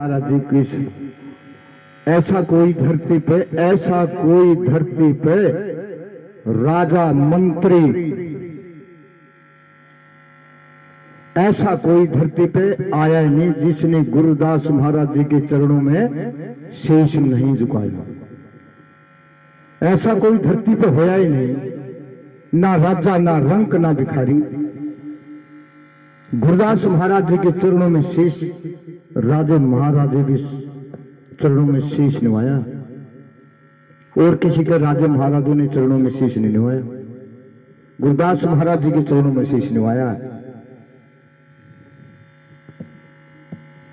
महाराज जी कृष्ण ऐसा कोई धरती पे राजा मंत्री, ऐसा कोई धरती पे आया नहीं जिसने गुरुदास महाराज जी के चरणों में शीश नहीं झुकाया। ऐसा कोई धरती पे होया ही नहीं, ना राजा ना रंक ना भिखारी। गुरुदास महाराज जी के चरणों में शीश राजे महाराजे भी चरणों में शीश निभाया, और किसी के राजे महाराजों ने चरणों में शीश नहीं निभाया। गुरुदास महाराज जी के चरणों में शीश निभाया।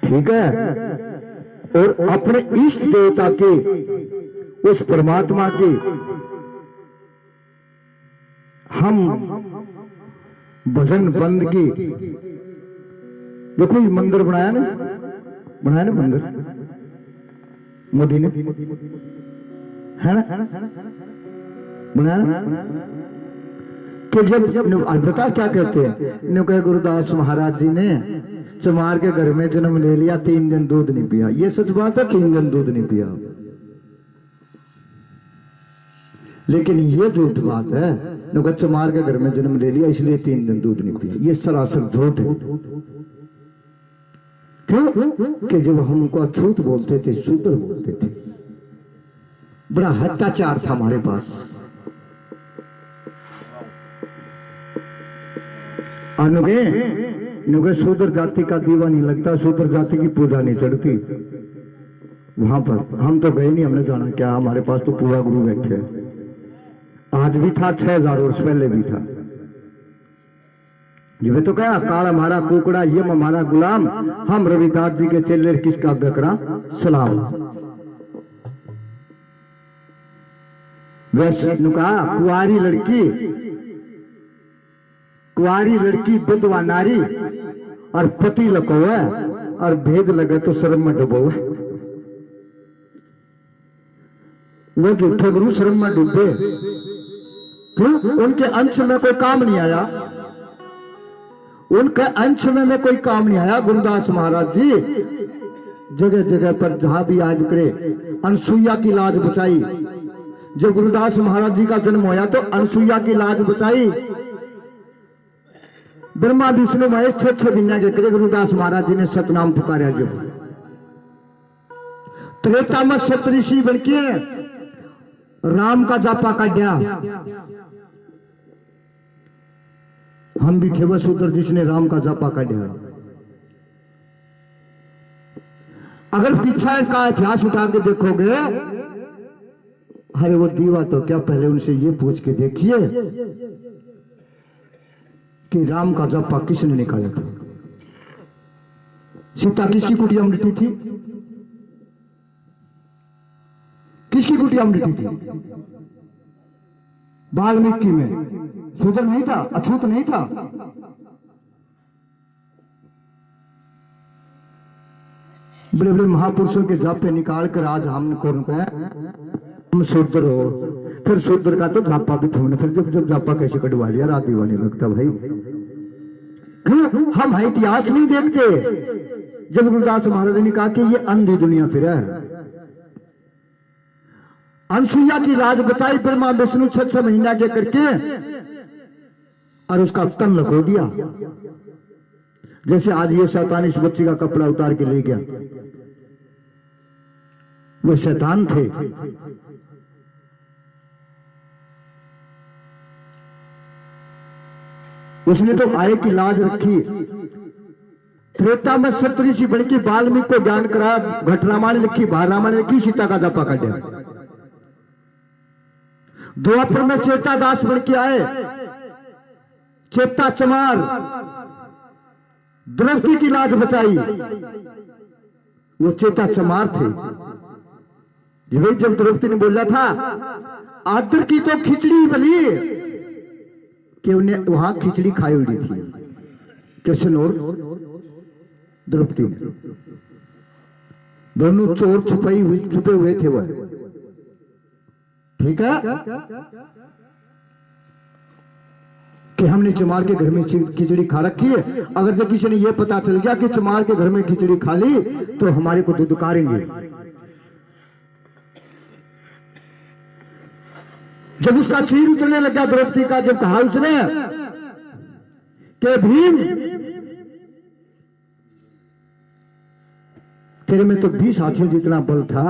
ठीक है। और अपने इष्ट देवता के, उस परमात्मा के हम भजन बंद की। देखो ये मंदिर बनाया ना मंदिर मोदी ने, है ना, बनाया ना। कि जब बता क्या कहते हैं, कहे गुरुदास महाराज जी ने चमार के घर में जन्म ले लिया, 3 दिन दूध नहीं पिया। ये सच बात है, 3 दिन दूध नहीं पिया। लेकिन ये झूठ बात है, चमार के घर में जन्म ले लिया इसलिए 3 दिन दूध नहीं पिया। ये सरासर झूठ है। क्यों? कि जब हम उनको अछूत बोलते थे, शूद्र बोलते थे, बड़ा अत्याचार था हमारे पास। अनुगे शूद्र जाति का दीवा नहीं लगता, शूद्र जाति की पूजा नहीं चढ़ती। वहां पर हम तो गए नहीं, हमने जाना क्या। हमारे पास तो पूरा गुरु बैठे हैं। आज भी था, 6000 वर्ष पहले भी था। जिसे तो कहा काल हमारा कुकड़ा, यम हमारा गुलाम, हम रविदास जी के चेले किसका आज्ञा करा सलाम। वैसे कहा कुआरी लड़की विधवा नारी और पति लको है, और भेद लगे तो शर्म में डूबो है। वो झूठे गुरु शर्म में डूबे। क्यों? उनके अंश में कोई काम नहीं आया, उनके अंश में कोई काम नहीं आया। गुरुदास महाराज जी जगह जगह पर जहां भी याद करे, अनसुईया की लाज बचाई। जब गुरुदास महाराज जी का जन्म होया तो अनसुईया की लाज बचाई। ब्रह्मा विष्णु महेश 6 महीना के करे गुरुदास महाराज जी ने सतनाम पुकारा। जब त्रेता में सप्तऋषि बनके राम का जापा काटा। हम भी थे वह शूद्र जिसने राम का जापा काटा। अगर पीछा का इतिहास उठा के देखोगे, अरे वो दीवा तो क्या, पहले उनसे ये पूछ के देखिए कि राम का जापा किसने निकाला था। सीता किसकी कुटिया में लिटी थी? किसकी कुटिया में लिटी थी? वाल्मीकि में। शूद्र नहीं था, अछूत नहीं था। बड़े बड़े महापुरुषों के जापे निकाल कर आज हम शूद्र हो। फिर शूद्र का तो जापा भी थोड़े, फिर जब जापा कैसे कटवा लिया, रात दीवा नहीं लगता भाई। हम इतिहास नहीं देखते। जब गुरुदास महाराज ने कहा कि ये अंधी दुनिया फिर है, अनसुईया की लाज बचाई ब्रह्मा विष्णु 6 महीना के करके, और उसका तन लखो दिया। जैसे आज ये शैतान इस बच्ची का कपड़ा उतार के ले गया, वो शैतान थे। उसने तो आय की लाज रखी। त्रेता में सप्तऋषि बन के वाल्मीकि को ज्ञान करा, घट रामायण लिखी, भार रामायण लिखी, सीता का जापा काटा। द्वापर में चेता दास बन के आए, चेता चमार, द्रौपदी की लाज बचाई। वो चेता चमार थे। जब द्रौपदी ने बोला था आदर की तो खिचड़ी बली, कि उन्हें वहां खिचड़ी खाई हुई थी कृष्ण और द्रौपदी ने। दोनों चोर छुपे हुए थे वह। ठीक है। कि हमने चमार के घर में खिचड़ी खा रखी है। अगर जब किसी ने यह पता चल गया कि चमार के घर में खिचड़ी खा ली तो हमारे को दुदकारेंगे। जब उसका चीर उतरने लगा द्रौपदी का, जब कहा उसने कि भीम तेरे में तो 20 हाथियों जितना बल था,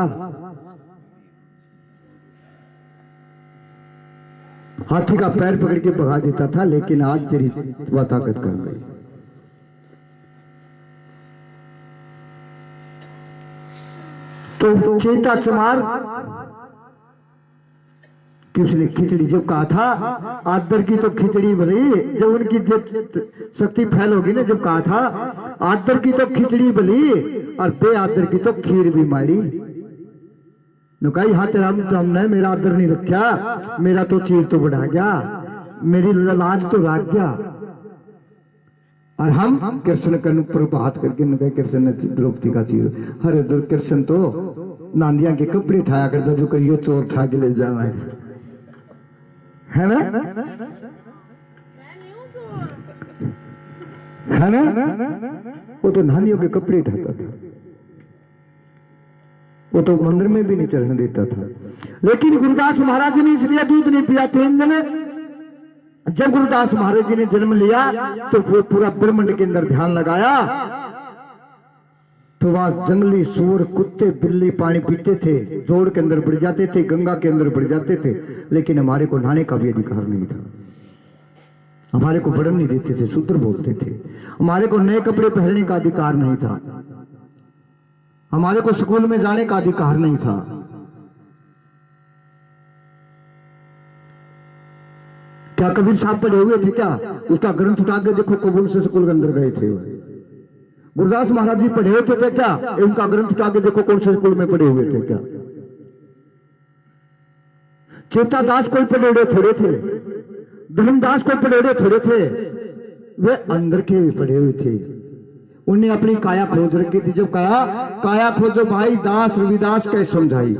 हाथी का पैर पकड़ के भगा देता था, लेकिन आज तेरी वह ताकत कर गई। तो चेता चमार कि उसने खिचड़ी जब कहा था आदर की तो खिचड़ी बनी, जब उनकी जब शक्ति फैल होगी ना, जब कहा था आदर की तो खिचड़ी बनी और बेआदर की तो खीर भी मारी। कहा हाँ तेरा हमने मेरा आदर नहीं रखा, मेरा तो चीर तो बढ़ा गया, मेरी लाज तो राग गया। और हम कृष्ण के ऊपर हाथ करके न कृष्ण ने द्रौपदी का चीर। अरे कृष्ण तो नांदिया के कपड़े उठाया करता, जो करियो चोर उठा के ले जाना है ना, है ना। वो तो नानियों के कपड़े उठाता था, वो तो मंदिर में भी नहीं चढ़ने देता था। लेकिन गुरुदास महाराज जी ने इसलिए दूध नहीं पिया 3 दिन। जब गुरुदास महाराज जी ने जन्म लिया तो वो पूरा ब्रह्मांड के अंदर ध्यान लगाया, तो वहां जंगली सूर कुत्ते बिल्ली पानी पीते थे, जोड़ के अंदर बढ़ जाते थे, गंगा के अंदर बढ़ जाते थे, लेकिन हमारे को नहाने का भी अधिकार नहीं था। हमारे को बढ़न नहीं देते थे, शूद्र बोलते थे। हमारे को नए कपड़े पहनने का अधिकार नहीं था, हमारे को स्कूल में जाने का अधिकार नहीं था। क्या कबीर साहब पढ़े हुए थे क्या? उसका ग्रंथ उठा के देखो, कबूल से स्कूल के अंदर गए थे। गुरुदास महाराज जी पढ़े हुए थे क्या? उनका ग्रंथ उठा के देखो, कौन से स्कूल में पढ़े हुए थे क्या? चेता दास कोई पढ़े हुए थोड़े थे, धर्मदास कोई पढ़े हुए थोड़े थे, वे अंदर के भी पढ़े हुए थे। उन्हें अपनी काया खोज रखी थी। जब कहा काया खोजो भाई दास रविदास कैसे समझाई,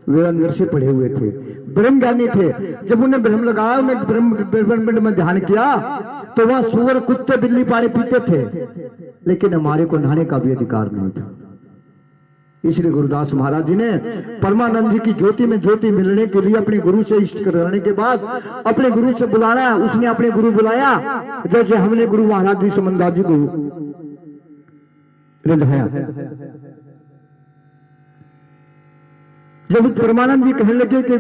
वे अंदर से पढ़े हुए थे, ब्रह्म ज्ञानी थे। जब उन्हें ब्रह्म लगाया, उन्हें ब्रह्मांड में ध्यान किया, तो वहां सुअर कुत्ते बिल्ली पानी पीते थे, लेकिन हमारे को नहाने का भी अधिकार नहीं था। इसलिए गुरुदास महाराज जी ने परमानंद जी की ज्योति में ज्योति मिलने के लिए अपने गुरु से इष्ट करने के बाद अपने गुरु से बुलाना, उसने अपने गुरु बुलाया, जैसे हमने गुरु महाराज जी समन्दास जी को रिझाया। जब परमानंद जी कहने लगे कि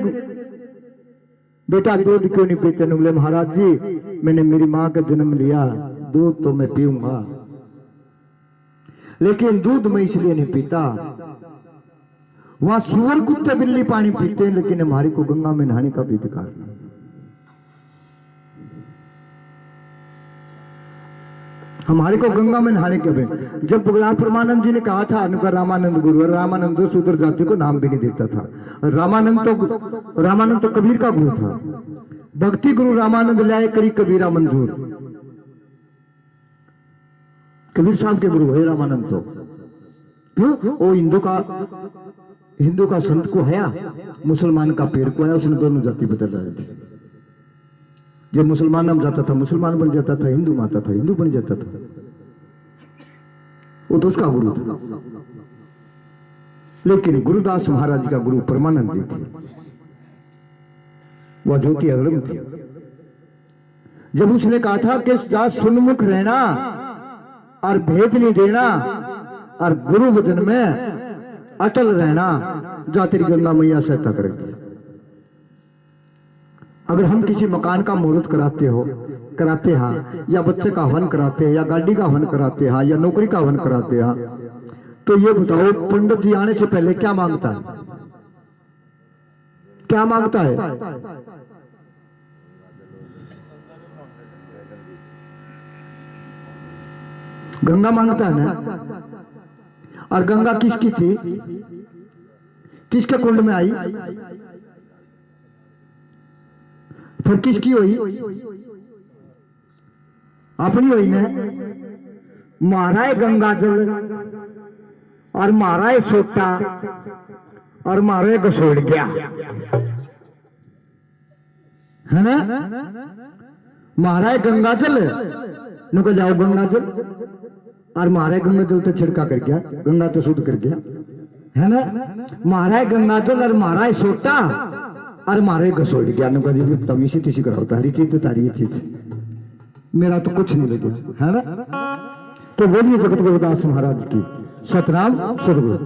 बेटा दूध क्यों नहीं पीते? बोले महाराज जी मैंने मेरी मां का जन्म लिया, दूध तो मैं पीऊंगा, लेकिन दूध मैं इसलिए नहीं पीता, वहां सुअर कुत्ते बिल्ली पानी पीते हैं, लेकिन हमारे को गंगा में नहाने का भी अधिकार नहीं। हमारे को गंगा में नहाने के भी। जब परमानंद जी ने कहा था अनुका रामानंद गुरु, रामानंद शूद्र जाति को नाम भी नहीं देता था। रामानंद तो कबीर का गुरु था। भक्ति गुरु रामानंद लाए करी कबीरा मंजूर, कबीर साहब के गुरु है रामानंद। तो क्यों? वो हिंदू का संत को हया, मुसलमान का पैर को आया, उसने दोनों जाति बदल रहे थे। जब मुसलमान नाम जाता था मुसलमान बन जाता था, हिंदू माता था हिंदू बन जाता था। वो तो उसका गुरु था। लेकिन गुरुदास महाराज जी का गुरु परमानंद जी थे, वह ज्योति अगड़म थी। जब उसने कहा था कि सुनमुख रहना और भेद नहीं देना और गुरु वचन में अटल रहना, जा तेरी गंगा मैया सहायता करेगी। अगर हम किसी मकान का मुहूर्त कराते हैं, या बच्चे का हवन कराते हैं, या गाड़ी का हवन कराते हैं, या नौकरी का हवन कराते हैं, तो ये बताओ पंडित जी आने से पहले क्या मांगता है? क्या मांगता है? गंगा मांगता है ना। और गंगा किसकी थी? किसके कुंड में आई? फिर किसकी हुई? अपनी हुई ना। मारा गंगा जल और मारा सोटा और मारा गसोड़ गया, है ना। महाराज गंगाजल नुको जाओ गंगाजल और महाराज गंगाजल तो छिड़का कर गया, गंगा तो शुद्ध कर गया है ना। महाराज गंगाजल और महाराज सोटा और महाराज गसोड़ गया नुको जी तमीसी तीसी कराओ तारी चीज तो तारी चीज मेरा तो कुछ नहीं लगे है ना। तो बोलिए जगत गुरुदास महाराज की सतनाम सतगुरु।